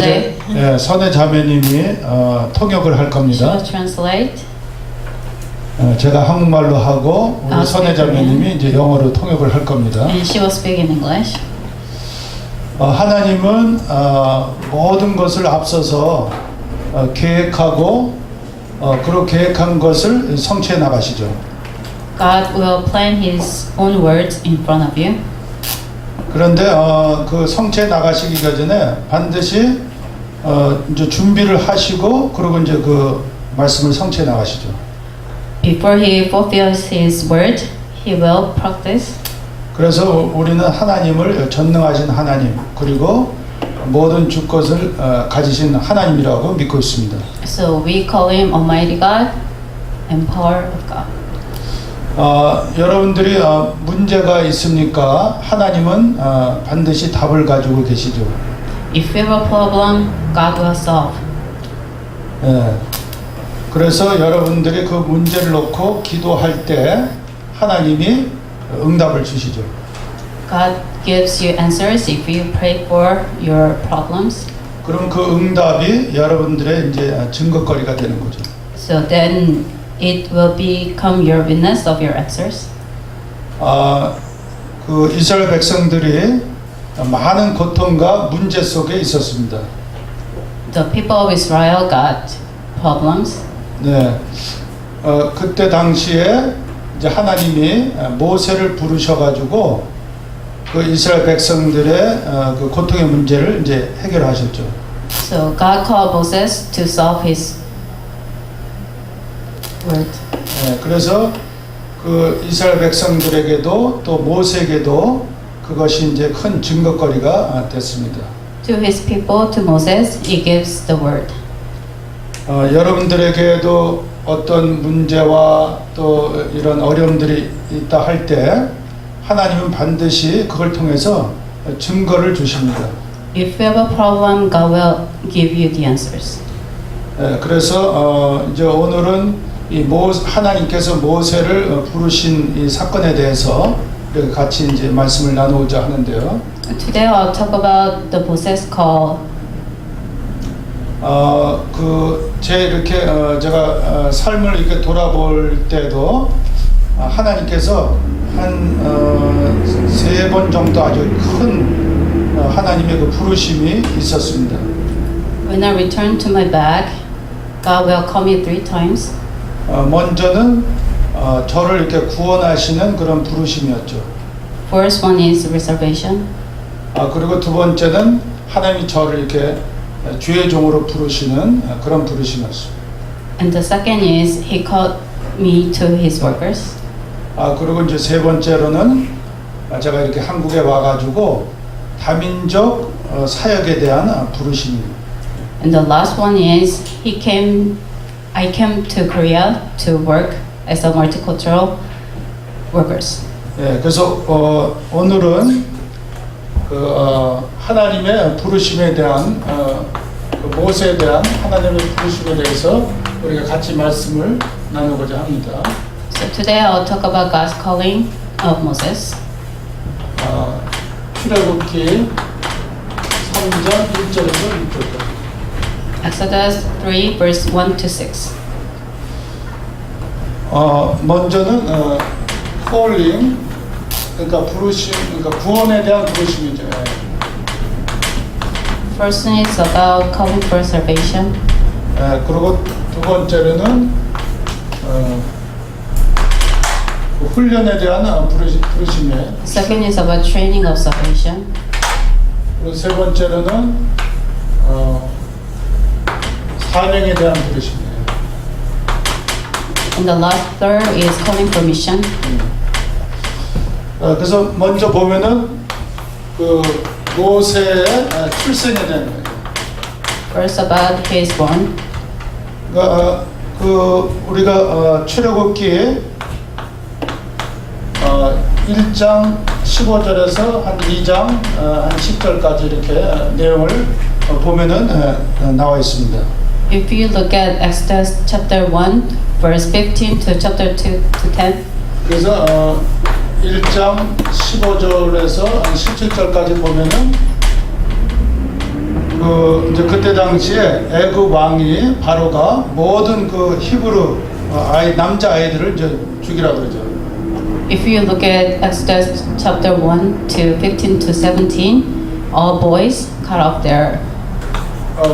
네. 예, 선의 자매님이 통역을 할 She 겁니다. will translate. 제가 한국말로 하고 우리 선의 자매님이 이제 영어로 통역을 할 겁니다. And she will speak in English. 하나님은 모든 것을 앞서서 계획하고 그리고 계획한 것을 성취해 나가시죠. God will plant His own words in front of you. 그런데 그 성취해 나가시기가 전에 반드시 이제 준비를 하시고 그리고 이제 그 말씀을 성취해 나가시죠. Before He fulfills His word, He will practice. 그래서 우리는 하나님을 전능하신 하나님 그리고 모든 주것을 가지신 하나님이라고 믿고 있습니다. So we call Him Almighty God and Power of God. 여러분들이 문제가 있습니까? 하나님은 반드시 답을 가지고 계시죠. If you have a problem, God will solve. 예. 그래서 여러분들이 그 문제를 놓고 기도할 때 하나님이 응답을 주시죠. God gives you answers if you pray for your problems. 그럼 그 응답이 여러분들의 이제 증거거리가 되는 거죠. So then it will become your witness of your answers. 그 이스라엘 백성들이 많은 고통과 문제 속에 있었습니다. The people of Israel got problems. 네. 그때 당시에 이제 하나님이 모세를 부르셔가지고 그 이스라엘 백성들의 그 고통의 문제를 이제 해결하셨죠. So God called Moses to solve his word. 네, 그래서 그 이스라엘 백성들에게도 또 모세에게도 그것이 이제 큰 증거거리가 됐습니다. To his people, to Moses, he gives the word. 여러분들에게도 어떤 문제와 또 이런 어려움들이 있다 할 때 하나님은 반드시 그걸 통해서 증거를 주십니다. If you have a problem, God will give you the answers. 그래서 이제 오늘은 이 하나님께서 모세를 부르신 이 사건에 대해서 이렇게 같이 이제 말씀을 나누고자 하는데요. Today I'll talk about the Moses call. 제 이렇게 제가 삶을 이렇게 돌아볼 때도 하나님께서 한 3번 정도 아주 큰 하나님의 그 부르심이 있었습니다. When I return to my bag, God will call me 3 times. 먼저는 저를 이렇게 구원하시는 그런 부르심이었죠. First one is reservation. 그리고 두 번째는 하나님이 저를 이렇게 주의 종으로 부르시는 그런 부르심이었어요. And the second is he called me to his workers. 그리고 이제 세 번째로는 제가 이렇게 한국에 와가지고 다민족 사역에 대한 부르심입니다. And the last one is I came to Korea to work as a multicultural workers. 그래서 오늘은 하나님의 부르심에 대한 그 모세에 대한 하나님의 부르심에 대해서 우리가 같이 말씀을 나누고자 합니다. So today I'll talk about God's calling of Moses. 출애굽기 3장 1절에서 6절까지. Exodus 3 verse 1 to 6. 먼저는 calling 그러니까 부르심 그러니까 구원에 대한 부르심이죠. First one is about calling for salvation. 그리고 두 번째로는 훈련에 대한 부르심이에요. Second is about training of salvation. 그리고 세 번째로는 사명에 대한 부르심이에요. And the last third is calling for mission. 그래서 먼저 보면은 그 모세의 출생에 대한 거예요. First about his born. 그러니까 우리가 출애굽기 1장 15절에서 한 2장 한 10절까지 이렇게 내용을 보면은 나와 있습니다. If you look at Exodus chapter 1 verse 15 to chapter 2 to 10. 그래서 1장 15절에서 한 17절까지 보면은 이제 그때 당시에 애굽 왕이 바로가 모든 그 히브리 남자 아이들을 이제 죽이라 그러죠. If you look at Exodus chapter 1 to 15 to 17, all boys cut off their.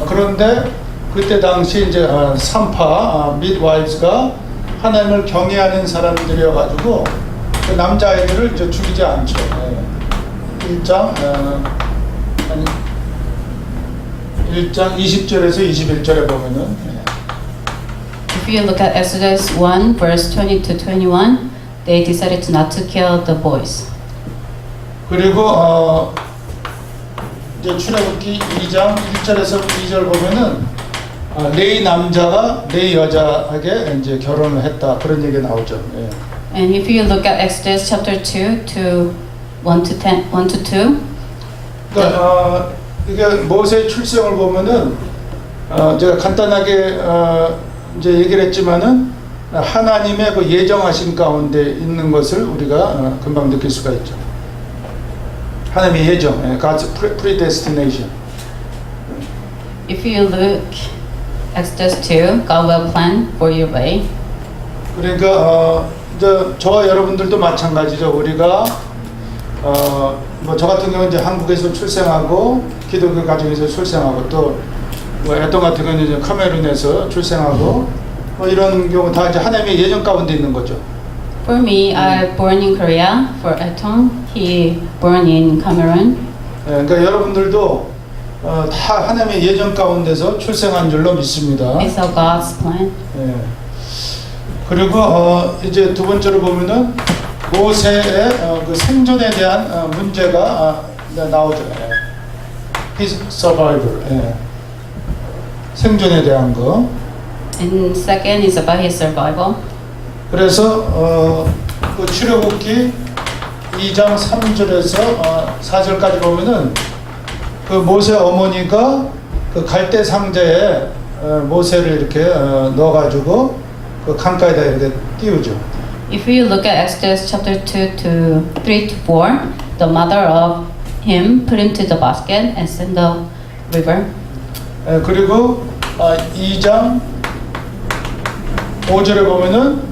그런데 그때 당시 이제 산파 midwives가 하나님을 경외하는 사람들이어가지고 그 남자 아이들을 이제 죽이지 않죠. 1장 20절에서 21절에 보면은. If you look at Exodus 1 verse 20 to 21, they decided to not to kill the boys. 그리고 이제 출애굽기 2장 1절에서 2절 보면은 네 남자가 네 여자에게 이제 결혼을 했다 그런 얘기 나오죠. 예. And if you look at Exodus chapter 2 to 1 to 10, 1 to 2, 그러니까 이게 모세의 출생을 보면은 제가 간단하게 이제 얘기를 했지만은 하나님의 그 예정하신 가운데 있는 것을 우리가 금방 느낄 수가 있죠. 하나님의 예정, God's predestination. if you look Exodus 2, God will plan for your way. 그러니까 이제 저와 여러분들도 마찬가지죠. 우리가 뭐 저 같은 경우는 이제 한국에서 출생하고 기독교 가정에서 출생하고 또 뭐 애동 같은 경우는 이제 카메룬에서 출생하고 뭐 이런 경우 다 이제 하나님의 예정 가운데 있는 거죠. For me, I born in Korea. For Etong, he born in Cameroon. 그러니까 여러분들도 다 하나님의 예정 가운데서 출생한 줄로 믿습니다. It's a God's plan. 예. 그리고 이제 두 번째로 보면은 모세의 그 생존에 대한 문제가 나오죠. His survival. 예. 생존에 대한 거. And second is about his survival. 그래서 그 출애굽기 2장 3절에서 4절까지 보면은 그 모세 어머니가 그 갈대 상자에 모세를 이렇게 넣어가지고 그 강가에다 이렇게 띄우죠. If you look at Exodus chapter 2 to 3 to 4, the mother of him put him to the basket and sent the river. 그리고 2장 5절에 보면은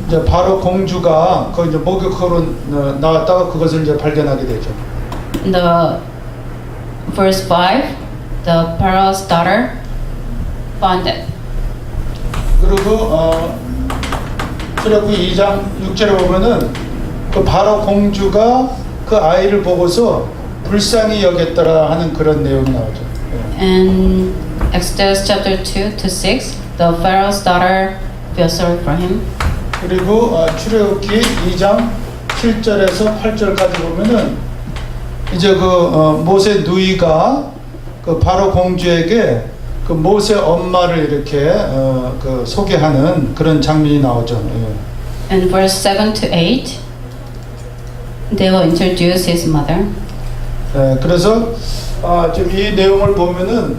이제 바로 공주가 그 이제 목욕하러 나왔다가 그것을 이제 발견하게 되죠. In the verse 5, the Pharaoh's daughter found it. 그리고 출애굽기 2장 6절에 보면은 그 바로 공주가 그 아이를 보고서 불쌍히 여겼더라 하는 그런 내용이 나오죠. In Exodus chapter 2 to 6, the Pharaoh's daughter felt sorry for him. 그리고 출애굽기 2장 7절에서 8절까지 보면은 이제 그 모세 누이가 그 바로 공주에게 그 모세 엄마를 이렇게 그 소개하는 그런 장면이 나오죠. In verse 7 to 8, they will introduce his mother. 그래서 지금 이 내용을 보면은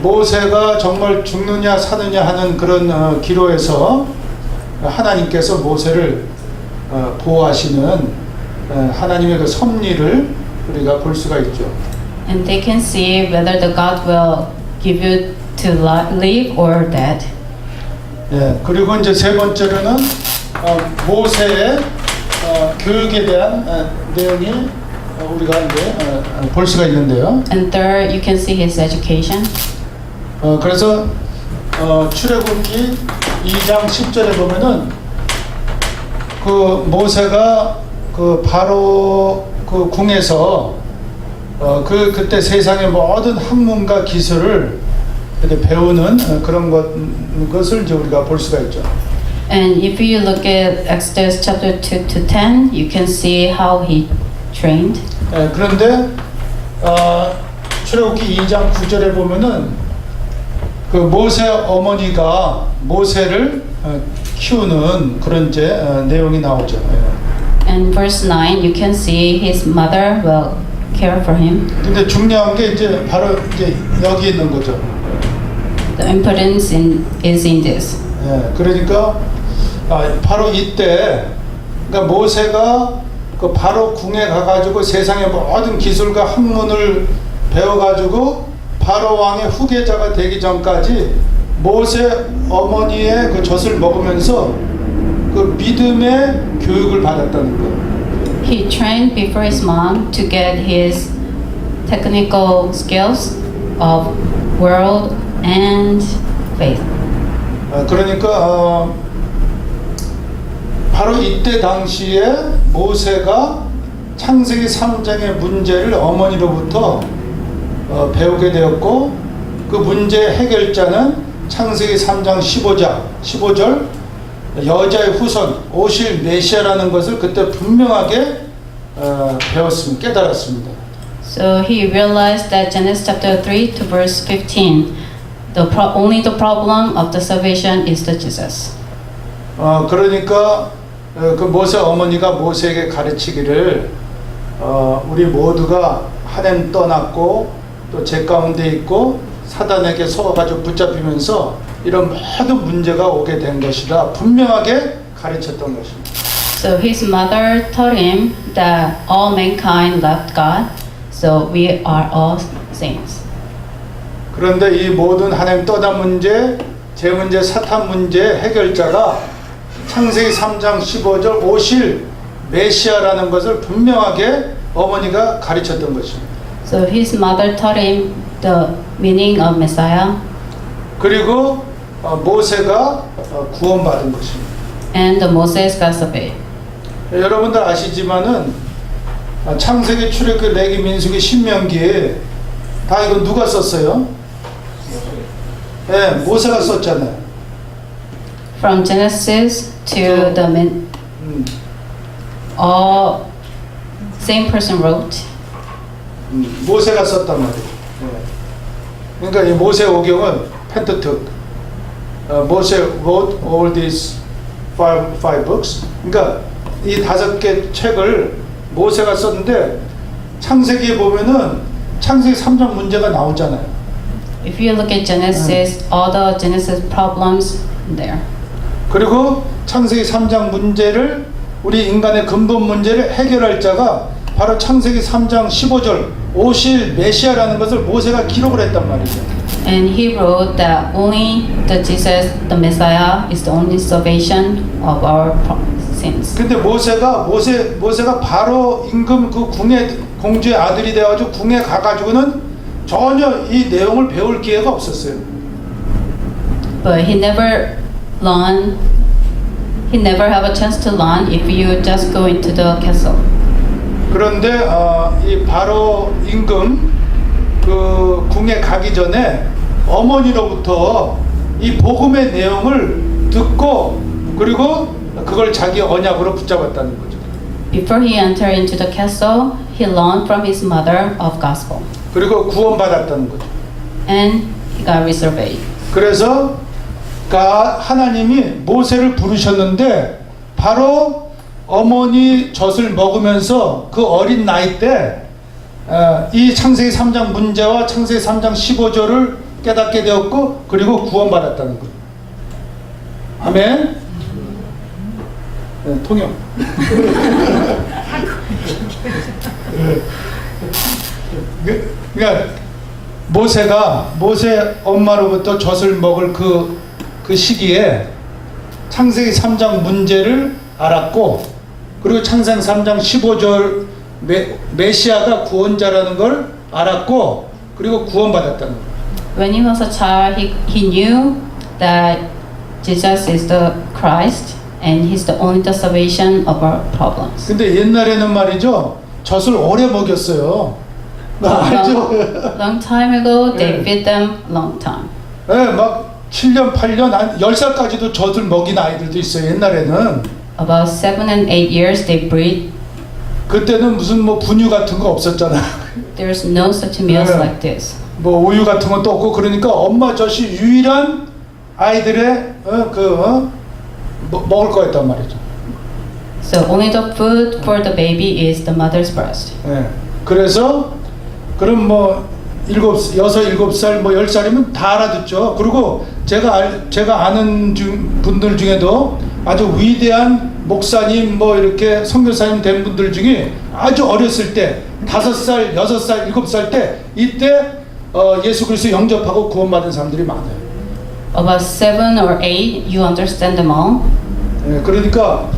모세가 정말 죽느냐 사느냐 하는 그런 기로에서 하나님께서 모세를 보호하시는 하나님의 그 섭리를 우리가 볼 수가 있죠. And they can see whether the God will give you to live or dead. 그리고 이제 세 번째로는 모세의 교육에 대한 내용이 우리가 이제 볼 수가 있는데요. And third, you can see his education. 그래서 출애굽기 2장 10절에 보면은 그 모세가 그 바로 그 궁에서 그때 세상의 모든 학문과 기술을 이렇게 배우는 그런 것을 이제 우리가 볼 수가 있죠. And if you look at Exodus chapter 2 to 10, you can see how he trained. 그런데 출애굽기 2장 9절에 보면은 그 모세 어머니가 모세를 키우는 그런 이제 내용이 나오죠. And verse 9, you can see his mother will care for him. 근데 중요한 게 이제 바로 이제 여기 있는 거죠. The importance is in this. 그러니까 바로 이때 그러니까 모세가 그 바로 궁에 가가지고 세상의 모든 기술과 학문을 배워가지고 바로 왕의 후계자가 되기 전까지 모세 어머니의 그 젖을 먹으면서 그 믿음의 교육을 받았다는 거예요. He trained before his mom to get his technical skills of world and faith. 그러니까 바로 이때 당시에 모세가 창세기 3장의 문제를 어머니로부터 배우게 되었고, 그 문제의 해결자는 창세기 3장 15절 여자의 후손 오실 메시아라는 것을 그때 분명하게 배웠습니다. 깨달았습니다. So he realized that Genesis chapter 3 to verse 15, only the problem of the salvation is the Jesus. 그러니까 그 모세 어머니가 모세에게 가르치기를 우리 모두가 하나님 떠났고 또 죄 가운데 있고 사단에게 속아가지고 붙잡히면서 이런 모든 문제가 오게 된 것이다, 분명하게 가르쳤던 것입니다. So his mother taught him that all mankind left God, so we are all saints. 그런데 이 모든 하나님 떠난 문제, 죄 문제, 사탄 문제 해결자가 창세기 3장 15절 오실 메시아라는 것을 분명하게 어머니가 가르쳤던 것입니다. So his mother taught him the meaning of Messiah, 그리고 모세가 구원받은 것입니다. and the Moses got saved. 여러분들 아시지만은 창세기, 출애굽기, 레위, 민수기, 신명기 다 이거 누가 썼어요? 네, 모세가 썼잖아요. From Genesis to the all same person wrote. 모세가 썼단 말이에요. 그러니까 이 모세 오경은 펜타투크, 모세 wrote all these five books. 그러니까 이 5개 책을 모세가 썼는데 창세기에 보면은 창세기 3장 문제가 나오잖아요. If you look at Genesis, all the Genesis problems there. 그리고 창세기 3장 문제를, 우리 인간의 근본 문제를 해결할 자가 바로 창세기 3장 15절 오실 메시아라는 것을 모세가 기록을 했단 말이죠. And he wrote that only the Jesus, the Messiah, is the only salvation of our sins. 근데 모세가 바로 임금 그 궁의 공주의 아들이 되어가지고 궁에 가가지고는 전혀 이 내용을 배울 기회가 없었어요. But he never have a chance to learn if you just go into the castle. 그런데 이 바로 임금 그 궁에 가기 전에 어머니로부터 이 복음의 내용을 듣고 그리고 그걸 자기 언약으로 붙잡았다는 거죠. Before he entered into the castle, he learned from his mother of gospel, 그리고 구원받았다는 거죠. and he got resurrected. 그래서 하나님이 모세를 부르셨는데 바로 어머니 젖을 먹으면서 그 어린 나이 때 이 창세기 3장 문제와 창세기 3장 15절을 깨닫게 되었고 그리고 구원받았다는 거예요. 아멘. 네, 통역. 그러니까 모세 엄마로부터 젖을 먹을 그 시기에 창세기 3장 문제를 알았고 그리고 창세기 3장 15절 메시아가 구원자라는 걸 알았고 그리고 구원받았다는 거예요. When he was a child, he knew that Jesus is the Christ and he's the only the salvation of our problems. 근데 옛날에는 말이죠, 젖을 오래 먹였어요. 알죠? Long time ago, they fed them long time. 네, 막 7년, 8년, 한 10살까지도 젖을 먹인 아이들도 있어요. 옛날에는. About 7 and 8 years, they breed. 그때는 무슨 뭐 분유 같은 거 없었잖아. There's no such meals 네. like this. 뭐 우유 같은 것도 없고 그러니까 엄마 젖이 유일한 아이들의 먹을 거였단 말이죠. So only the food for the baby is the mother's breast. 네. 그래서 그럼 뭐 6, 7살, 뭐 10살이면 다 알아듣죠. 그리고 제가 아는 분들 중에도 아주 위대한 목사님, 뭐 이렇게 선교사님 된 분들 중에 아주 어렸을 때 5살, 6살, 7살 때 이때 예수 그리스도 영접하고 구원받은 사람들이 많아요. About 7 or 8, you understand them all. 예, 그러니까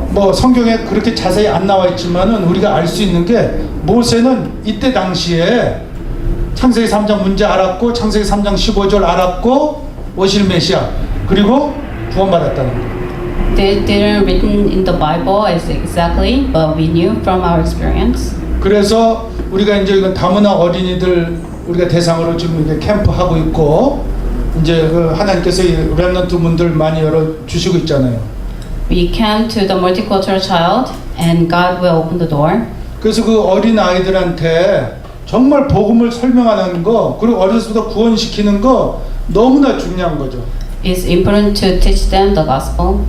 뭐 성경에 그렇게 자세히 안 나와 있지만은 우리가 알 수 있는 게 모세는 이때 당시에 창세기 3장 문제 알았고 창세기 3장 15절 알았고 오실 메시아 그리고 구원받았다는 거예요. They didn't written in the Bible as exactly, but we knew from our experience. 그래서 우리가 이제 이건 다문화 어린이들 우리가 대상으로 지금 이제 캠프 하고 있고 이제 그 하나님께서 이 렘넌트 문들 많이 열어 주시고 있잖아요. We came to the multicultural child, and God will open the door. 그래서 그 어린 아이들한테 정말 복음을 설명하는 거 그리고 어려서부터 구원시키는 거 너무나 중요한 거죠. It's important to teach them the gospel.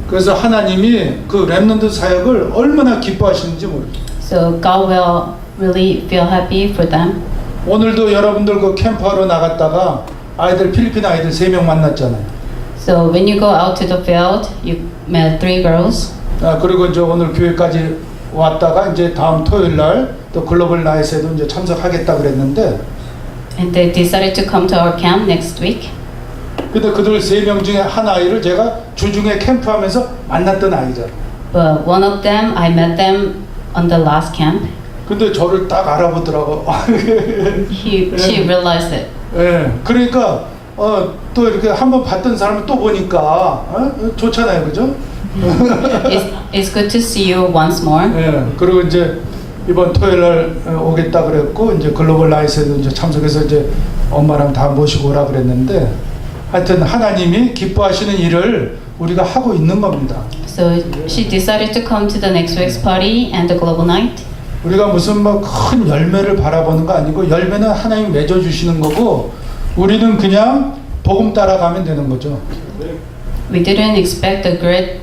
그래서 하나님이 그 렘넌트 사역을 얼마나 기뻐하시는지 모르겠어요. So God will really feel happy for them. 오늘도 여러분들 그 캠프하러 나갔다가 아이들 필리핀 아이들 3명 만났잖아요. So when you go out to the field, you met 3 girls. 그리고 이제 오늘 교회까지 왔다가 이제 다음 토요일 날 또 글로벌 나잇에도 이제 참석하겠다 그랬는데 And they decided to come to our camp next week. 근데 그들 3명 중에 한 아이를 제가 주중에 캠프하면서 만났던 아이잖아요. But one of them, I met them on the last camp. 근데 저를 딱 알아보더라고. She realized it. 예, 그러니까 또 이렇게 한번 봤던 사람을 또 보니까 좋잖아요, 그죠? It's good to see you once more. 예, 그리고 이제 이번 토요일 날 오겠다 그랬고 이제 글로벌 나잇에도 이제 참석해서 이제 엄마랑 다 모시고 오라 그랬는데 하여튼 하나님이 기뻐하시는 일을 우리가 하고 있는 겁니다. So she decided to come to the next week's party and the global night. 우리가 무슨 뭐 큰 열매를 바라보는 거 아니고 열매는 하나님이 맺어 주시는 거고 우리는 그냥 복음 따라가면 되는 거죠. We didn't expect the great,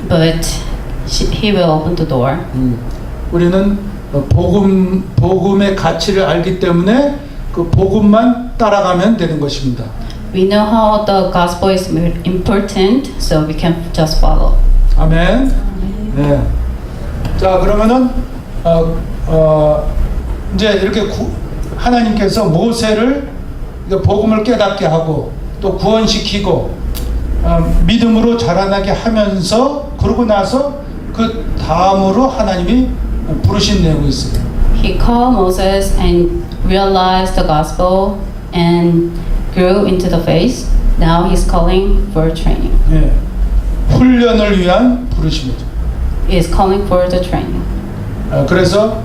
but he will open the door. 우리는 복음의 가치를 알기 때문에 그 복음만 따라가면 되는 것입니다. We know how the gospel is important, so we can just follow. 아멘. 네. 자 그러면은 이제 이렇게 하나님께서 모세를 복음을 깨닫게 하고 또 구원시키고 믿음으로 자라나게 하면서 그러고 나서 그 다음으로 하나님이 부르신 내용이 있어요. He called Moses and realized the gospel and grew into the faith. Now he's calling for training. 예. 훈련을 위한 부르심이죠. He is calling for the training. 그래서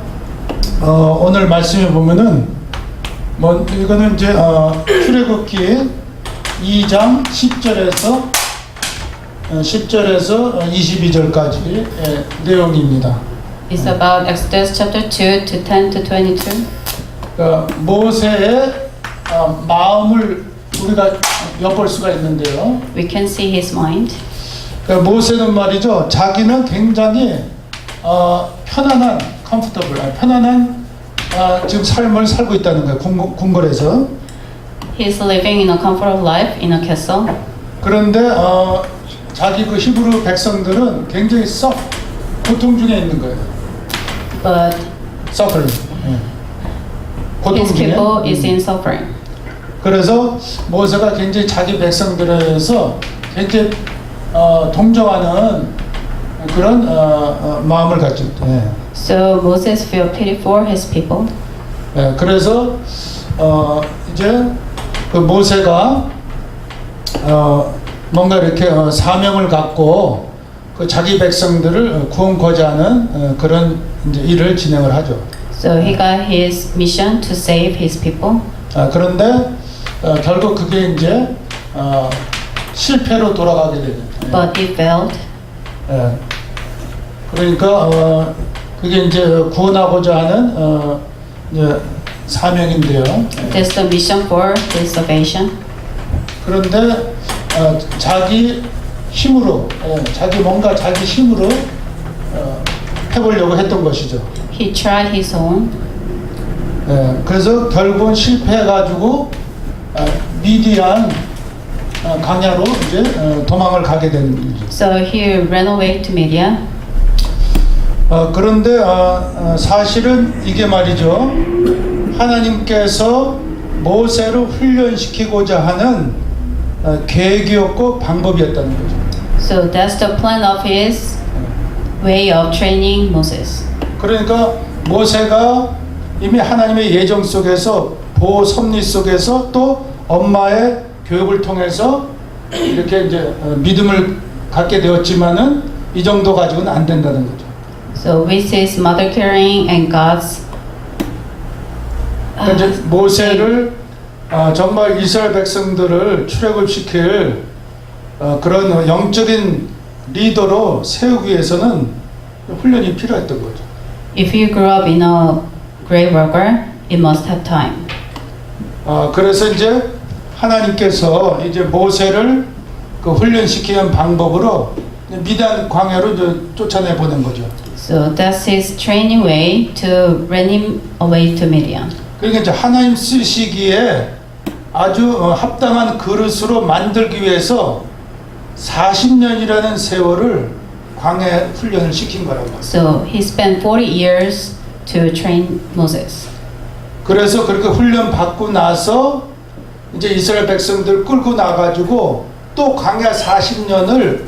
오늘 말씀에 보면은 뭐 이거는 이제 출애굽기 2장 10절에서 22절까지 내용입니다. It's about Exodus chapter 2 to 10 to 22. 모세의 마음을 우리가 엿볼 수가 있는데요. We can see his mind. 모세는 말이죠. 자기는 굉장히 편안한 편안한 지금 삶을 살고 있다는 거예요. 궁궐에서. He's living in a comfortable life in a castle. 그런데 자기 그 히브리 백성들은 굉장히 고통 중에 있는 거예요. But suffering. 고통 his 중에. people is in suffering. 그래서 모세가 굉장히 자기 백성들에서 굉장히 동정하는 그런 마음을 가졌죠. So Moses felt pity for his people. 그래서 이제 그 모세가 뭔가 이렇게 사명을 갖고 그 자기 백성들을 구원코자 하는 그런 이제 일을 진행을 하죠. So he got his mission to save his people. 그런데 결국 그게 이제 실패로 돌아가게 되죠. But he failed. 그러니까 그게 이제 구원하고자 하는 이제 사명인데요. That's the mission for his salvation. 그런데 자기 힘으로 자기 힘으로 해보려고 했던 것이죠. He tried his own. 그래서 결국은 실패해가지고 미디안 광야로 이제 도망을 가게 된 거죠. So he ran away to Midian. 그런데 사실은 이게 말이죠. 하나님께서 모세를 훈련시키고자 하는 계획이었고 방법이었다는 거죠. So that's the plan of his way of training Moses. 그러니까 모세가 이미 하나님의 예정 속에서 보호 섭리 속에서 또 엄마의 교육을 통해서 이렇게 이제 믿음을 갖게 되었지만은 이 정도 가지고는 안 된다는 거죠. So with his mother caring and God's 그러니까 이제 모세를 정말 이스라엘 백성들을 출애굽시킬 그런 영적인 리더로 세우기 위해서는 훈련이 필요했던 거죠. if you grew up in a grave worker, it must have time. 그래서 이제 하나님께서 이제 모세를 그 훈련시키는 방법으로 미디안 광야로 이제 쫓아내 보낸 거죠. So that's his training way to run him away to Midian. 그러니까 이제 하나님 쓰시기에 아주 합당한 그릇으로 만들기 위해서 40년이라는 세월을 광야 훈련을 시킨 거라고. So he spent 40 years to train Moses. 그래서 그렇게 훈련 받고 나서 이제 이스라엘 백성들 끌고 나가지고 또 광야 40년을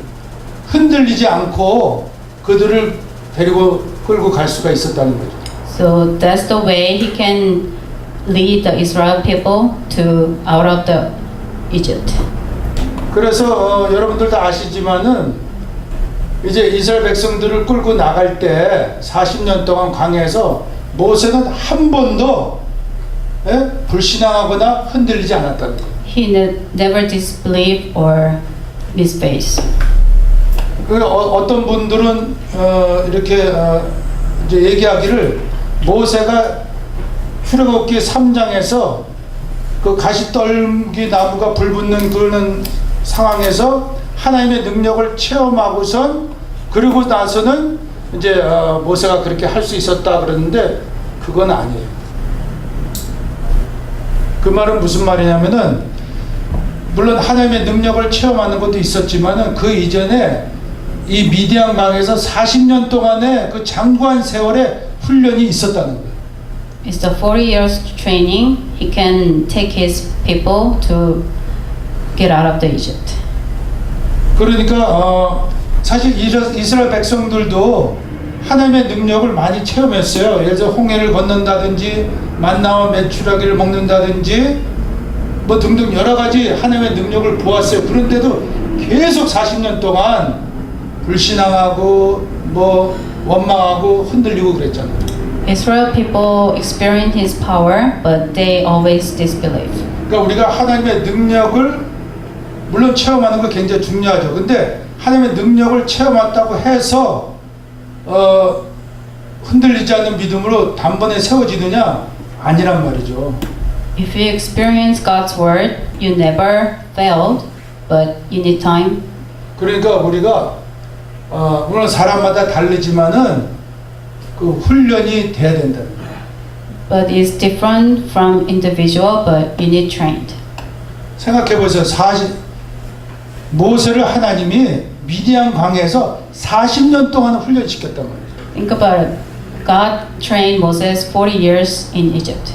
흔들리지 않고 그들을 데리고 끌고 갈 수가 있었다는 거죠. So that's the way he can lead the Israel people to out of the Egypt. 그래서 여러분들 다 아시지만은 이제 이스라엘 백성들을 끌고 나갈 때 40년 동안 광야에서 모세는 한 번도 불신앙하거나 흔들리지 않았다는 거예요. He never disbelieved or misplaced. 어떤 분들은 이렇게 이제 얘기하기를 모세가 출애굽기 3장에서 그 가시떨기 나무가 불붙는 그런 상황에서 하나님의 능력을 체험하고선 그러고 나서는 이제 모세가 그렇게 할 수 있었다 그러는데 그건 아니에요. 그 말은 무슨 말이냐면은 물론 하나님의 능력을 체험하는 것도 있었지만은 그 이전에 이 미디안 강에서 40년 동안의 그 장구한 세월의 훈련이 있었다는 거예요. It's the 40 years training. He can take his people to get out of the Egypt. 그러니까 사실 이스라엘 백성들도 하나님의 능력을 많이 체험했어요. 예를 들어 홍해를 건넌다든지 만나와 메추라기를 먹는다든지 뭐 등등 여러 가지 하나님의 능력을 보았어요. 그런데도 계속 40년 동안 불신앙하고 뭐 원망하고 흔들리고 그랬잖아요. Israel people experience his power, but they always disbelieve. 그러니까 우리가 하나님의 능력을 물론 체험하는 거 굉장히 중요하죠. 근데 하나님의 능력을 체험했다고 해서 흔들리지 않는 믿음으로 단번에 세워지느냐? 아니란 말이죠. If you experience God's word, you never failed, but you need time. 그러니까 우리가 물론 사람마다 다르지만은 그 훈련이 돼야 된다. But it's different from individual, but you need trained. 생각해 보세요. 모세를 하나님이 미디안 광야에서 40년 동안 훈련시켰단 말이에요. Think about it. God trained Moses 40 years in Egypt.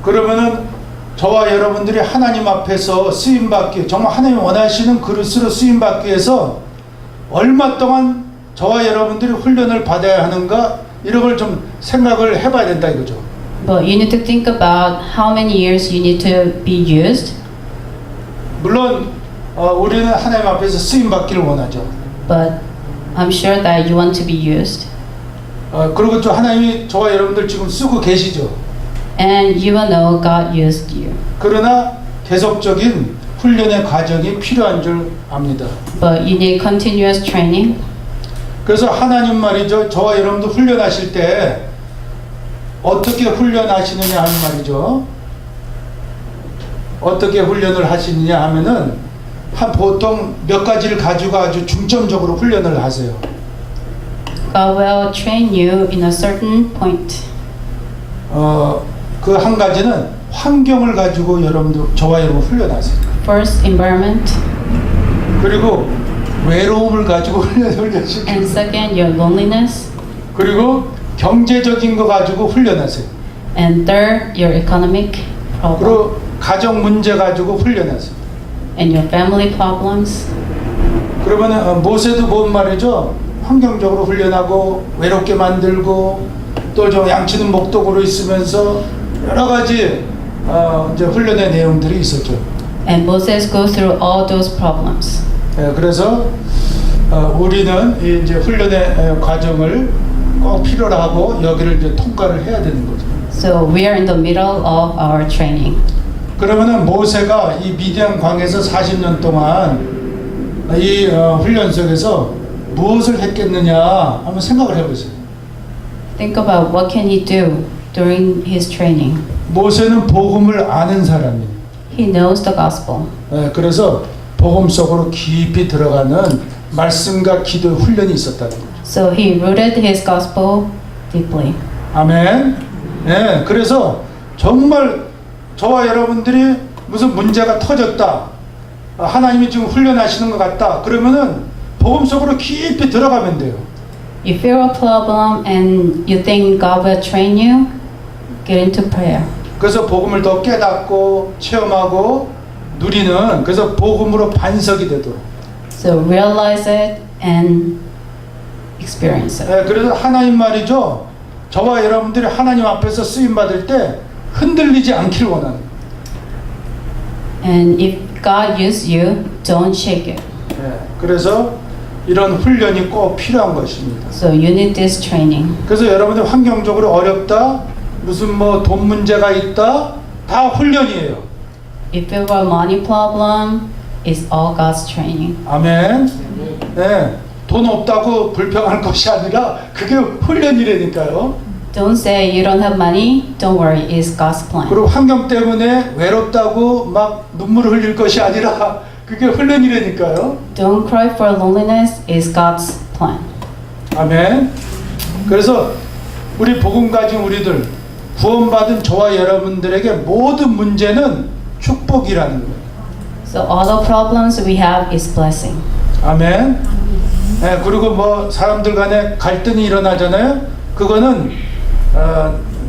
그러면은 저와 여러분들이 하나님 앞에서 쓰임받기, 정말 하나님 원하시는 그릇으로 쓰임받기 위해서 얼마 동안 저와 여러분들이 훈련을 받아야 하는가 이런 걸 좀 생각을 해봐야 된다 이거죠. But you need to think about how many years you need to be used. 물론 우리는 하나님 앞에서 쓰임받기를 원하죠. But I'm sure that you want to be used. 그리고 또 하나님이 저와 여러분들 지금 쓰고 계시죠. And you will know God used you. 그러나 계속적인 훈련의 과정이 필요한 줄 압니다. But you need continuous training. 그래서 하나님 말이죠. 저와 여러분도 훈련하실 때 어떻게 훈련하시느냐 하는 말이죠. 어떻게 훈련을 하시느냐 하면은 보통 몇 가지를 가지고 아주 중점적으로 훈련을 하세요. God will train you in a certain point. 그 한 가지는 환경을 가지고 여러분들 저와 여러분 훈련하세요. First, environment. 그리고 외로움을 가지고 훈련을 시키고. And second, your loneliness. 그리고 경제적인 거 가지고 훈련하세요. And third, your economic problem 그리고 가정 문제 가지고 훈련하세요. and your family problems. 그러면 모세도 뭔 말이죠? 환경적으로 훈련하고 외롭게 만들고 또 좀 양치는 목독으로 있으면서 여러 가지 이제 훈련의 내용들이 있었죠. And Moses goes through all those problems. 그래서 우리는 이 이제 훈련의 과정을 꼭 필요로 하고 여기를 이제 통과를 해야 되는 거죠. So we are in the middle of our training. 그러면은 모세가 이 미디안 광에서 40년 동안 이 훈련 속에서 무엇을 했겠느냐 한번 생각을 해보세요. Think about what can he do during his training. 모세는 복음을 아는 사람이에요. He knows the gospel. 그래서 복음 속으로 깊이 들어가는 말씀과 기도 훈련이 있었다는 거죠. So he rooted his gospel deeply. 아멘. 그래서 정말 저와 여러분들이 무슨 문제가 터졌다. 하나님이 지금 훈련하시는 것 같다. 그러면은 복음 속으로 깊이 들어가면 돼요. If you have a problem and you think God will train you, get into prayer. 그래서 복음을 더 깨닫고 체험하고 누리는 그래서 복음으로 반석이 되도록. So realize it and experience it. 그래서 하나님 말이죠. 저와 여러분들이 하나님 앞에서 쓰임 받을 때 흔들리지 않길 원하는. And if God uses you, don't shake it. 그래서 이런 훈련이 꼭 필요한 것입니다. So you need this training. 그래서 여러분들 환경적으로 어렵다, 무슨 뭐 돈 문제가 있다, 다 훈련이에요. If you have a money problem, it's all God's training. 아멘. 돈 없다고 불평할 것이 아니라 그게 훈련이라니까요. Don't say you don't have money. Don't worry, it's God's plan. 그리고 환경 때문에 외롭다고 막 눈물을 흘릴 것이 아니라 그게 훈련이라니까요. Don't cry for loneliness. It's God's plan. 아멘. 그래서 우리 복음 가진 우리들 구원받은 저와 여러분들에게 모든 문제는 축복이라는 거예요. So all the problems we have is blessing. 아멘. 그리고 뭐 사람들 간에 갈등이 일어나잖아요. 그거는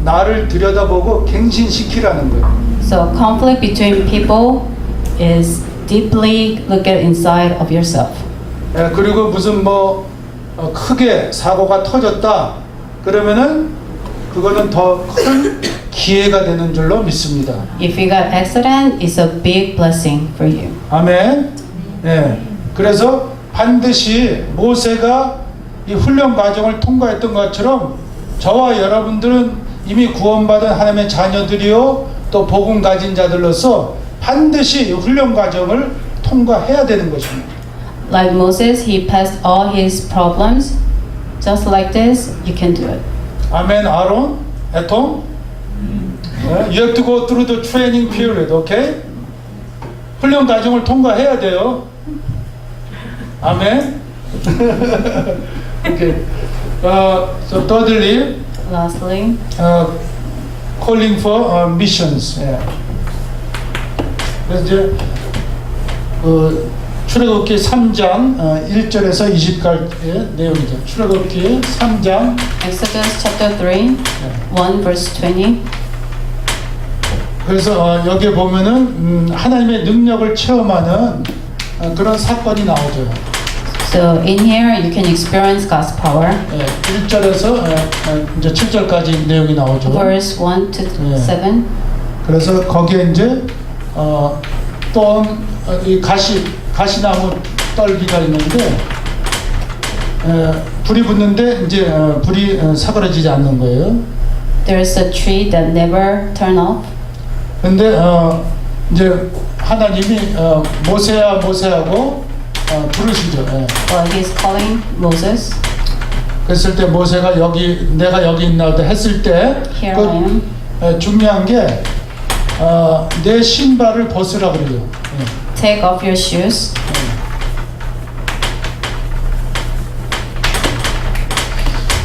나를 들여다보고 갱신시키라는 거예요. So conflict between people is deeply look at inside of yourself. 그리고 무슨 뭐 크게 사고가 터졌다. 그러면은 그거는 더 큰 기회가 되는 줄로 믿습니다. If you got accident, it's a big blessing for you. 아멘. 그래서 반드시 모세가 이 훈련 과정을 통과했던 것처럼 저와 여러분들은 이미 구원받은 하나님의 자녀들이요 또 복음 가진 자들로서 반드시 이 훈련 과정을 통과해야 되는 것입니다. Like Moses, he passed all his problems. Just like this, you can do it. 아멘. 아론, 에톰. You have to go through the training period, okay? 훈련 과정을 통과해야 돼요. 아멘. Okay. So thirdly, Lastly, calling for missions. 그래서 이제 출애굽기 3장 1절에서 20까지의 내용이죠. 출애굽기 3장 Exodus chapter 3, 1 verse 20. 그래서 여기에 보면은 하나님의 능력을 체험하는 그런 사건이 나오죠. So in here, you can experience God's power. 1절에서 이제 7절까지 내용이 나오죠. Verse 1 to 7. 그래서 거기에 이제 이 가시나무 떨기가 있는데 불이 붙는데 이제 불이 사그러지지 않는 거예요. There's a tree that never turn off. 근데 이제 하나님이 모세하고 부르시죠. Well, he's calling Moses. 그랬을 때 모세가 내가 여기 있나 보다 했을 때 Here I am. 중요한 게 내 신발을 벗으라 그래요. Take off your shoes.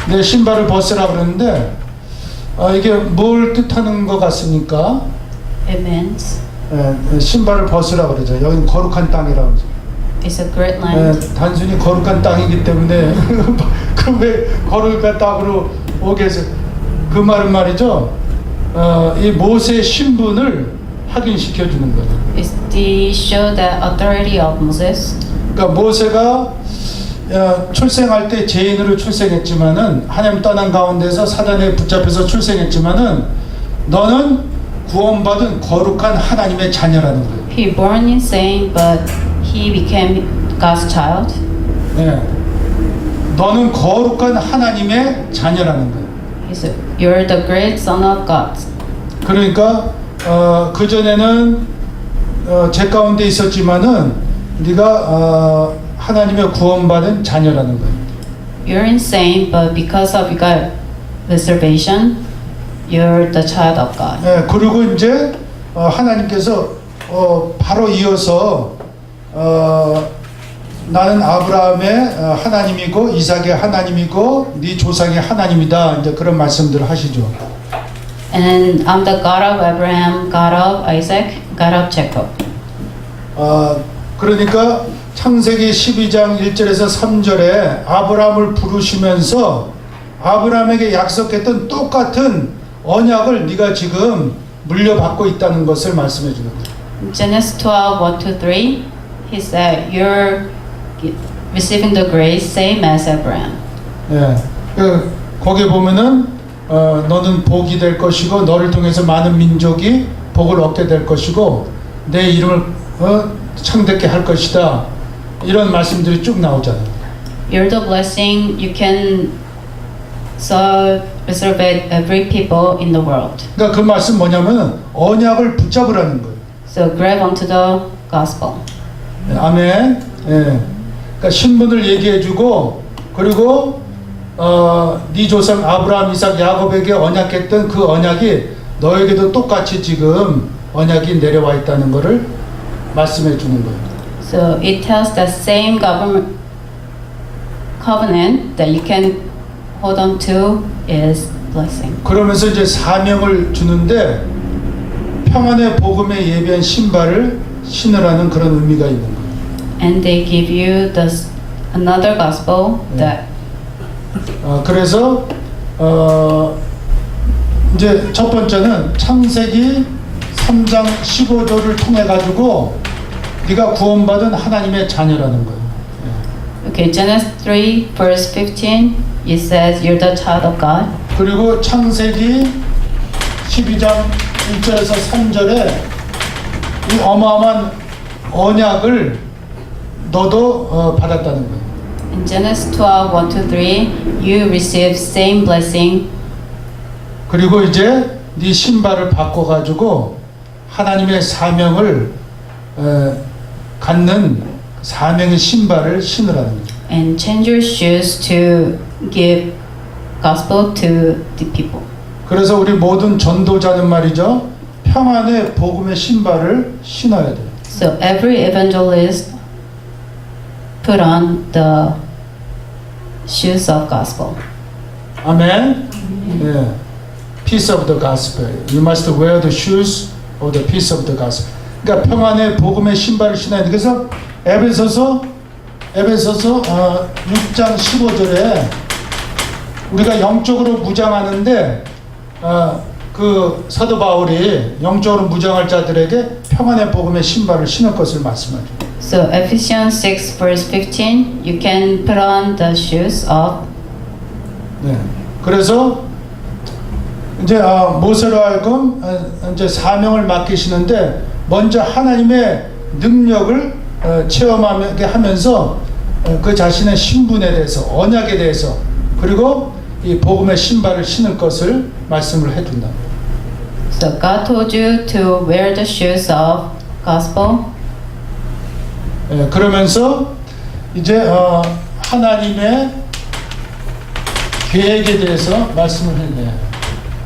내 신발을 벗으라 그러는데 이게 뭘 뜻하는 것 같습니까? It means 신발을 벗으라 그러죠. 여기는 거룩한 땅이라고 그러죠. it's a great land. 단순히 거룩한 땅이기 때문에 그 왜 거룩한 땅으로 오게 해서 그 말은 말이죠. 이 모세의 신분을 확인시켜 주는 거예요. It's to show the authority of Moses. 그러니까 모세가 출생할 때 죄인으로 출생했지만은 하나님 떠난 가운데서 사단에 붙잡혀서 출생했지만은 너는 구원받은 거룩한 하나님의 자녀라는 거예요. He born in sin, but he became God's child. 네. 너는 거룩한 하나님의 자녀라는 거예요. He said, "You're the great son of God." 그러니까 그 전에는 죄 가운데 있었지만은 네가 하나님의 구원받은 자녀라는 거예요. You're insane, but because of God reservation, you're the child of God. 네, 그리고 이제 하나님께서 바로 이어서 나는 아브라함의 하나님이고 이삭의 하나님이고 네 조상의 하나님이다. 이제 그런 말씀들을 하시죠. And I'm the God of Abraham, God of Isaac, God of Jacob. 그러니까 창세기 12장 1절에서 3절에 아브라함을 부르시면서 아브라함에게 약속했던 똑같은 언약을 네가 지금 물려받고 있다는 것을 말씀해 주는 거예요. In Genesis 12:1-3, he said, "You're receiving the grace same as Abraham." 예. 거기 보면은 너는 복이 될 것이고 너를 통해서 많은 민족이 복을 얻게 될 것이고 내 이름을 창대케 할 것이다. 이런 말씀들이 쭉 나오잖아요. You're the blessing. You can reserve every people in the world. 그러니까 그 말씀 뭐냐면 언약을 붙잡으라는 거예요. So grab onto the gospel. 아멘. 예. 그러니까 신분을 얘기해주고 그리고 네 조상 아브라함, 이삭, 야곱에게 언약했던 그 언약이 너에게도 똑같이 지금 언약이 내려와 있다는 것을 말씀해 주는 거예요. So it tells the same covenant that you can hold on to is blessing. 그러면서 이제 사명을 주는데 평안의 복음에 예비한 신발을 신으라는 그런 의미가 있는 거예요. And they give you another gospel that. 그래서 이제 첫 번째는 창세기 3장 15절을 통해 가지고 네가 구원받은 하나님의 자녀라는 거예요. Okay, Genesis 3 verse 15, it says you're the child of God. 그리고 창세기 12장 1절에서 3절에 이 어마어마한 언약을 너도 받았다는 거예요. In Genesis 12:1-3, you receive same blessing. 그리고 이제 네 신발을 바꿔 가지고 하나님의 사명을 갖는 사명의 신발을 신으라는 거예요. And change your shoes to give gospel to the people. 그래서 우리 모든 전도자는 말이죠. 평안의 복음의 신발을 신어야 돼요. So every evangelist put on the shoes of gospel. 아멘. 예. Peace of the gospel. You must wear the shoes of the peace of the gospel. 그러니까 평안의 복음의 신발을 신어야 돼. 그래서 에베소서 6장 15절에 우리가 영적으로 무장하는데 그 사도 바울이 영적으로 무장할 자들에게 평안의 복음의 신발을 신을 것을 말씀하죠. So Ephesians 6 verse 15, you can put on the shoes of. 네. 그래서 이제 모세로 하여금 이제 사명을 맡기시는데 먼저 하나님의 능력을 체험하게 하면서 그 자신의 신분에 대해서 언약에 대해서 그리고 이 복음의 신발을 신을 것을 말씀을 해준다. So God told you to wear the shoes of gospel. 그러면서 이제 하나님의 계획에 대해서 말씀을 했네요.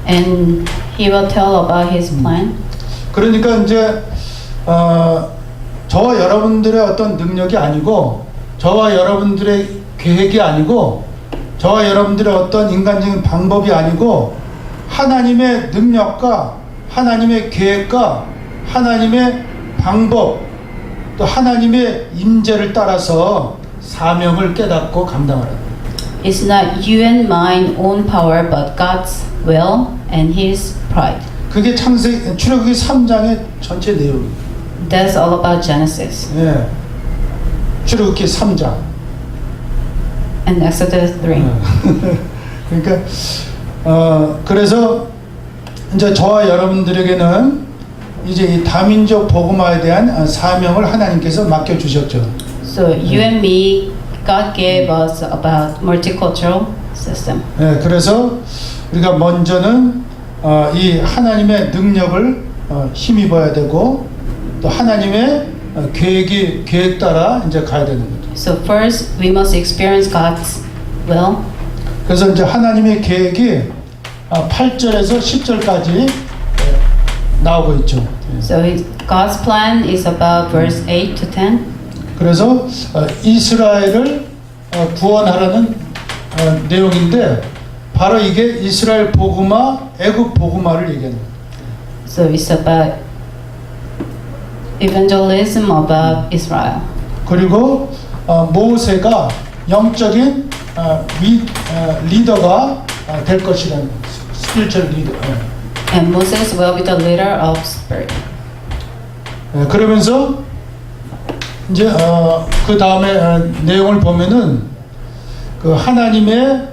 And he will tell about his plan. 그러니까 이제 저와 여러분들의 어떤 능력이 아니고 저와 여러분들의 계획이 아니고 저와 여러분들의 어떤 인간적인 방법이 아니고 하나님의 능력과 하나님의 계획과 하나님의 방법 또 하나님의 임재를 따라서 사명을 깨닫고 감당하라. It's not you and mine own power, but God's will and His pride. 그게 출애굽기 3장의 전체 내용이에요. That's all about Genesis 예. 출애굽기 3장. and Exodus 3. 그러니까 그래서 이제 저와 여러분들에게는 이제 이 다민족 복음화에 대한 사명을 하나님께서 맡겨 주셨죠. So you and me, God gave us about multicultural system. 예, 그래서 우리가 먼저는 이 하나님의 능력을 힘입어야 되고 또 하나님의 계획 따라 이제 가야 되는 거죠. So first, we must experience God's will. 그래서 이제 하나님의 계획이 8절에서 10절까지 나오고 있죠. So God's plan is about verse 8 to 10. 그래서 이스라엘을 구원하라는 내용인데 바로 이게 이스라엘 복음화, 애굽 복음화를 얘기하는 거예요. So it's about evangelism about Israel. 그리고 모세가 영적인 리더가 될 것이라는 스피리추얼 리더. And Moses will be the leader of spirit. 그러면서 이제 그 다음에 내용을 보면은 그 하나님의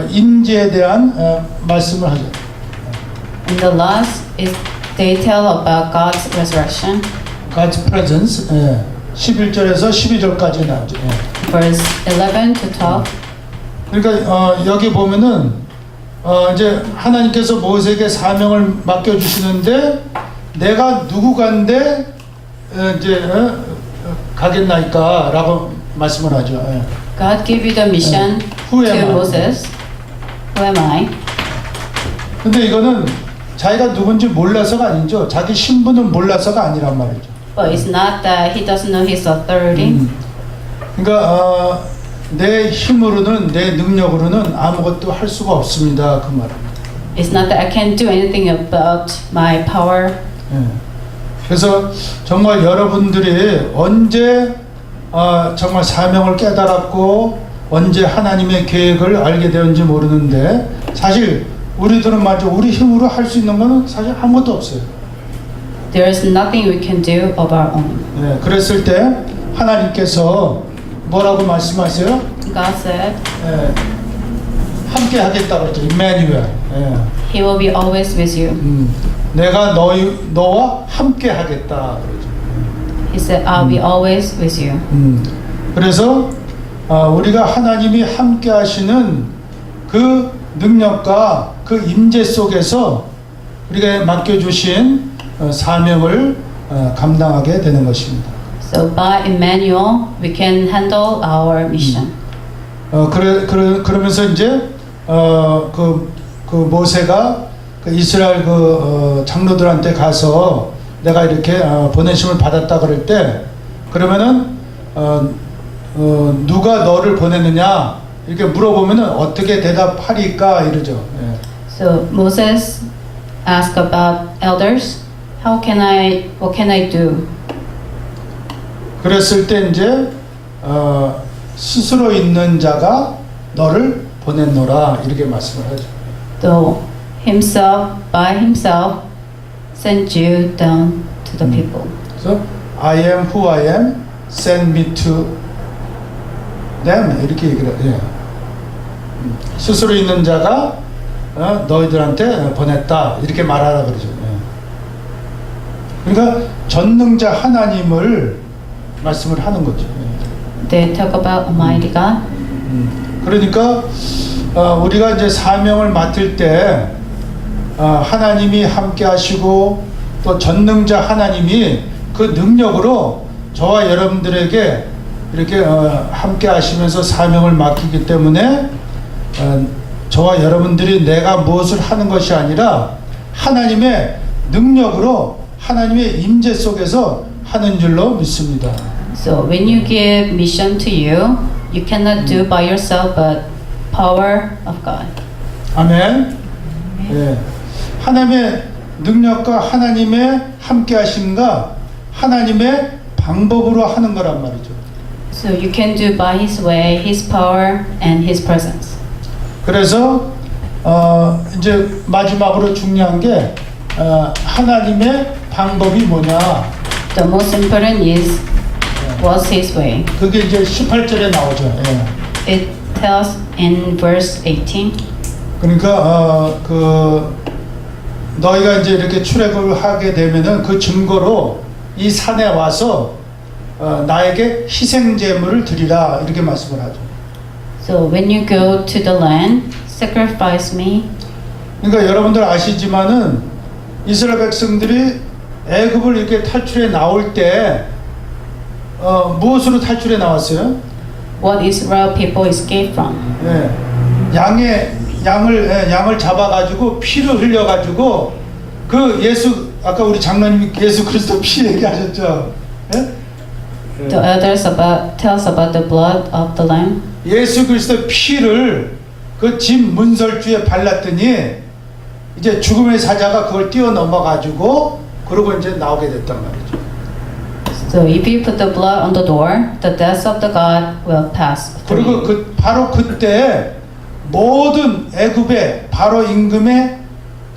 임재에 대한 말씀을 하죠. And the last is they tell about God's resurrection. God's presence. 11절에서 12절까지 나오죠. Verse 11 to 12. 그러니까 여기 보면은 이제 하나님께서 모세에게 사명을 맡겨 주시는데 내가 누구간데 이제 가겠나이까라고 말씀을 하죠. God gave you the mission Who am to I? Moses. Who am I? 근데 이거는 자기가 누군지 몰라서가 아니죠. 자기 신분을 몰라서가 아니란 말이죠. But it's not that he doesn't know his authority. 그러니까 내 힘으로는 내 능력으로는 아무것도 할 수가 없습니다. 그 말입니다. It's not that I can't do anything about my power. 그래서 정말 여러분들이 언제 정말 사명을 깨달았고 언제 하나님의 계획을 알게 되었는지 모르는데 사실 우리들은 말이죠. 우리 힘으로 할 수 있는 거는 사실 아무것도 없어요. There is nothing we can do of our own. 그랬을 때 하나님께서 뭐라고 말씀하세요? God said 함께 하겠다고 그랬죠. 임마누엘. He will be always with you. 내가 너와 함께 하겠다 그러죠. He said, I'll be always with you. 그래서 우리가 하나님이 함께 하시는 그 능력과 그 임재 속에서 우리가 맡겨주신 사명을 감당하게 되는 것입니다. So by Emmanuel, we can handle our mission. 그러면서 이제 그 모세가 그 이스라엘 장로들한테 가서 내가 이렇게 보내심을 받았다 그럴 때 그러면은 누가 너를 보냈느냐 이렇게 물어보면은 어떻게 대답하리까 이러죠. So Moses asked about elders. What can I do? 그랬을 때 이제 스스로 있는 자가 너를 보냈노라 이렇게 말씀을 하죠. Though himself by himself sent you down to the people. 그래서 I am who I am, send me to them 이렇게 얘기를 해요. 스스로 있는 자가 너희들한테 보냈다 이렇게 말하라 그러죠. 그러니까 전능자 하나님을 말씀을 하는 거죠. They talk about Almighty God. 그러니까 우리가 이제 사명을 맡을 때 하나님이 함께 하시고 또 전능자 하나님이 그 능력으로 저와 여러분들에게 이렇게 함께 하시면서 사명을 맡기기 때문에 저와 여러분들이 내가 무엇을 하는 것이 아니라 하나님의 능력으로 하나님의 임재 속에서 하는 줄로 믿습니다. So when you give mission to you, you cannot do by yourself, but power of God. 아멘. 예. 하나님의 능력과 하나님의 함께하심과 하나님의 방법으로 하는 거란 말이죠. So you can do by His way, His power, and His presence. 그래서 이제 마지막으로 중요한 게 하나님의 방법이 뭐냐? The most important is what's His way. 그게 이제 18절에 나오죠. 예. It tells in verse 18. 그러니까 너희가 이제 이렇게 출애굽을 하게 되면은 그 증거로 이 산에 와서 나에게 희생 제물을 드리라 이렇게 말씀을 하죠. So when you go to the land, sacrifice me. 그러니까 여러분들 아시지만은 이스라엘 백성들이 애굽을 이렇게 탈출해 나올 때 무엇으로 탈출해 나왔어요? What Israel people escaped from. 예. 양을 잡아가지고 피를 흘려가지고 그 예수 아까 우리 장로님이 예수 그리스도 피 얘기하셨죠? 예? The others tells about the blood of the lamb. 예수 그리스도 피를 그 집 문설주에 발랐더니 이제 죽음의 사자가 그걸 뛰어넘어가지고 그러고 이제 나오게 됐단 말이죠. So if you put the blood on the door, the death of the God will pass through 그리고 you. 바로 그때 모든 애굽의 바로 임금의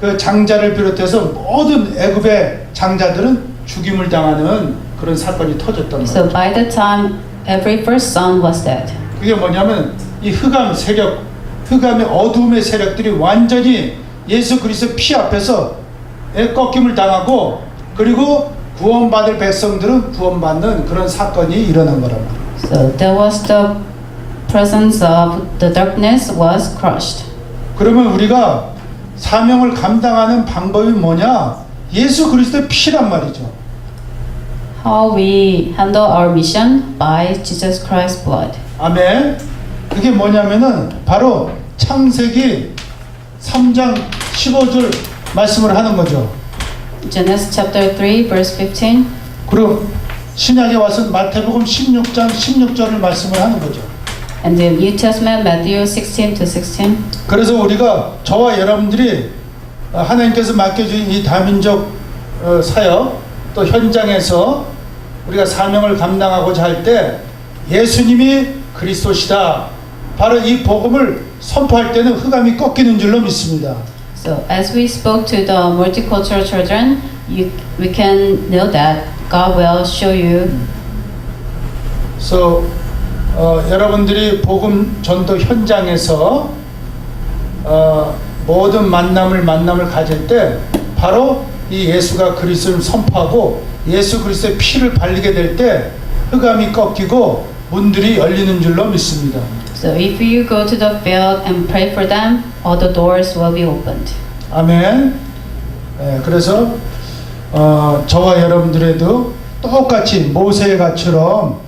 그 장자를 비롯해서 모든 애굽의 장자들은 죽임을 당하는 그런 사건이 터졌단 말이에요. So by the time every first son was dead. 그게 뭐냐면 이 흑암 세력, 흑암의 어두움의 세력들이 완전히 예수 그리스도 피 앞에서 꺾임을 당하고 그리고 구원받을 백성들은 구원받는 그런 사건이 일어난 거란 말이에요. So there was the presence of the darkness was crushed. 그러면 우리가 사명을 감당하는 방법이 뭐냐? 예수 그리스도의 피란 말이죠. How we handle our mission by Jesus Christ's blood. 아멘. 그게 뭐냐면은 바로 창세기 3장 15절 말씀을 하는 거죠. Genesis chapter 3 verse 15. 그럼 신약에 와서 마태복음 16장 16절을 말씀을 하는 거죠. And the New Testament Matthew 16 to 16. 그래서 우리가 저와 여러분들이 하나님께서 맡겨주신 이 다민족 사역 또 현장에서 우리가 사명을 감당하고자 할 때 예수님이 그리스도시다. 바로 이 복음을 선포할 때는 흑암이 꺾이는 줄로 믿습니다. So as we spoke to the multicultural children, we can know that God will show you. 그래서 여러분들이 복음 전도 현장에서 모든 만남을 가질 때 바로 이 예수가 그리스도를 선포하고 예수 그리스도의 피를 발리게 될 때 흑암이 꺾이고 문들이 열리는 줄로 믿습니다. So if you go to the field and pray for them, all the doors will be opened. 아멘. 그래서 저와 여러분들에도 똑같이 모세가처럼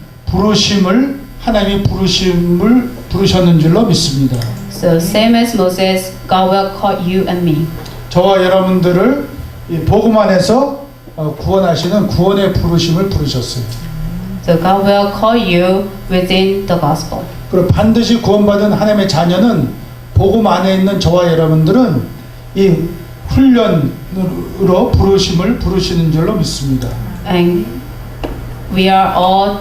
하나님이 부르셨는 줄로 믿습니다. So same as Moses, God will call you and me. 저와 여러분들을 이 복음 안에서 구원하시는 구원의 부르심을 부르셨어요. So God will call you within the gospel. 그리고 반드시 구원받은 하나님의 자녀는 복음 안에 있는 저와 여러분들은 이 훈련으로 부르시는 줄로 믿습니다. And we are all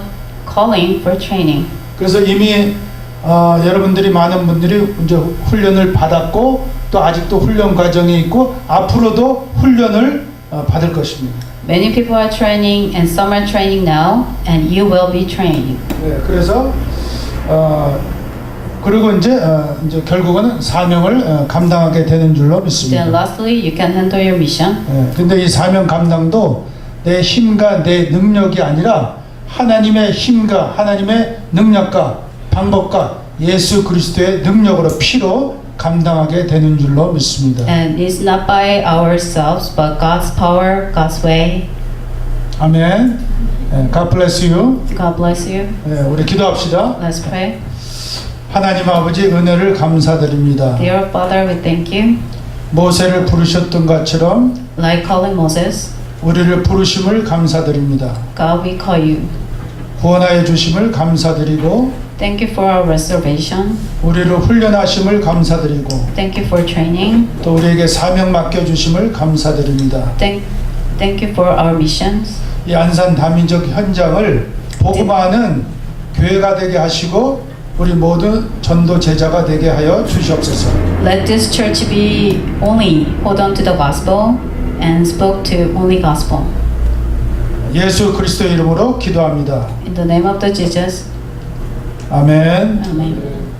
calling for training. 그래서 이미 여러분들이 많은 분들이 이제 훈련을 받았고 또 아직도 훈련 과정에 있고 앞으로도 훈련을 받을 것입니다. Many people are training and some are training now and you will be training. 네, 그래서 그리고 이제 결국은 사명을 감당하게 되는 줄로 Then 믿습니다. lastly, you can handle your mission. 근데 이 사명 감당도 내 힘과 내 능력이 아니라 하나님의 힘과 하나님의 능력과 방법과 예수 그리스도의 능력으로 피로 감당하게 되는 줄로 믿습니다. And it's not by ourselves, but God's power, God's way. 아멘. God bless you. God bless you. 우리 기도합시다. Let's pray. 하나님 아버지 은혜를 감사드립니다. Dear Father, we thank you. 모세를 부르셨던 것처럼 Like calling Moses, 우리를 부르심을 감사드립니다. God, we call you. 구원하여 주심을 감사드리고 Thank you for our reservation. 우리를 훈련하심을 감사드리고 Thank you for training. 또 우리에게 사명 맡겨주심을 감사드립니다. Thank you for our missions. 이 안산 다민족 현장을 복음하는 교회가 되게 하시고 우리 모두 전도 제자가 되게 하여 주시옵소서. Let this church be only hold on to the gospel and spoke to only gospel. 예수 그리스도의 이름으로 기도합니다. In the name of the Jesus, 아멘. Amen.